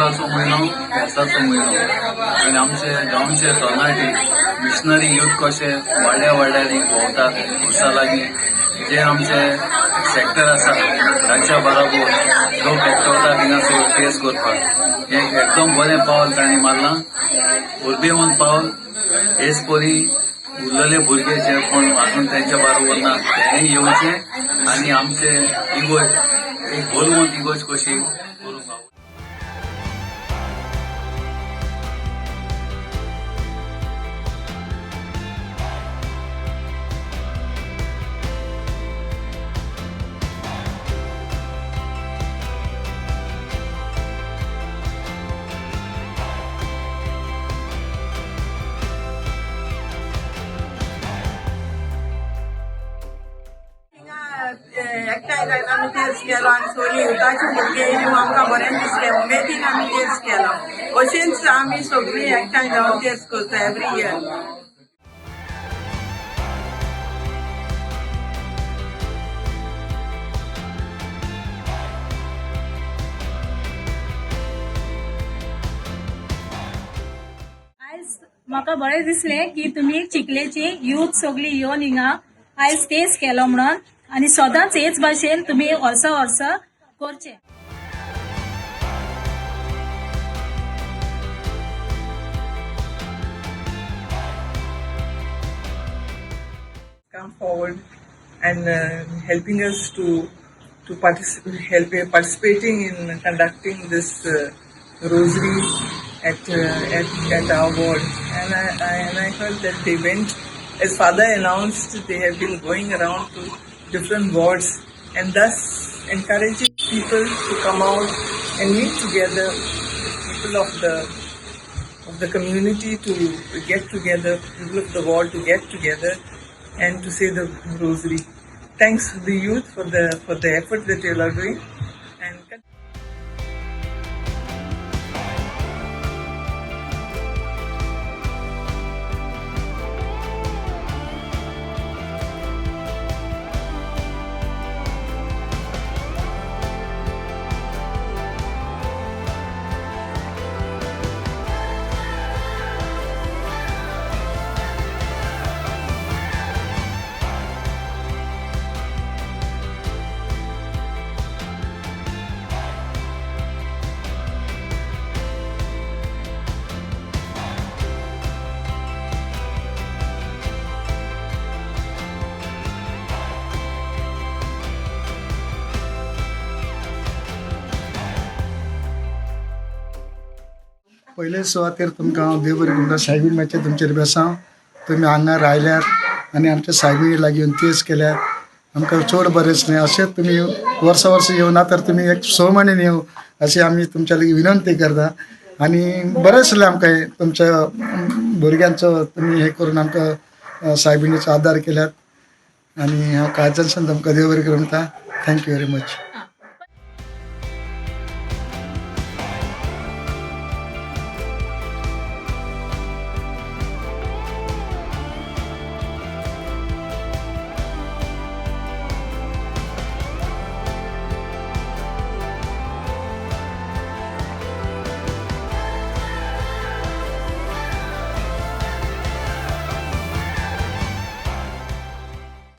एप्रिलाचो म्हयनो कॅन्सराचो म्हयनो आनी आमचे गांवचे तरणाटे मिशनरी यूथ कशे व्हडल्या व्हडल्यानी भोंवतात खुर्सा लागीं जे आमचे सेक्टर आसा तांच्या बरोबर लोक एकवतात थिंगासर फेस करपाक हे एकदम बरें पावल तांणी मारलां. उर्बेवन पावल हेच परी उरलेले भुरगे जे कोण वाचून त्यांच्या बरोबर ना तेणेय येवचे आनी आमचे इगोज एक बोलवंत इगोज कशी करूंक जावं. एकठांय जावन आमी तेच केलो आनी सगळीं युथाची भुरगीं येवन आमकां बरें दिसलें उमेदीन आमी तेच केलो. अशेंच आमी सगळीं एकठांय जावन तेच करता एवरी इयर. आयज म्हाका बरें दिसलें की तुमी चिखलेची यूथ सगळी येवन हिंगा आयज तेच केलो म्हणून आनी सदांच हेच भाशेन तुमी वर्सा वर्सा करचें. Come forward and helping us to participating in conducting this rosary at our ward. And I heard that they went, as Father announced, they have been going around to different wards and thus encouraging people to come out and meet together, people of the community to get together, people of the ward to get together and to say the rosary. Thanks to the youth for the effort that you are doing. And पहिले सुवातेर तुमकां हांव देव बरें करूं. सायबीण मातशें तुमचेर बेसांव तुमी हांगा रायल्यात आनी आमच्या सायबीणी लागीं येवन तेच केल्यात आमकां चड बरें दिसलें. अशेंच तुमी वर्सा वर्सा येवना तर तुमी एक 6 म्हयने येव अशी आमी तुमच्या लागीं विनंती करता. आनी बरें दिसलें आमकां हें तुमच्या भुरग्यांचो तुमी हें करून आमकां सायबिणीचो आदार केल्यात आनी हांव काळजांतल्यान तुमकां देव बरें करूं म्हणटा. Thank you very much.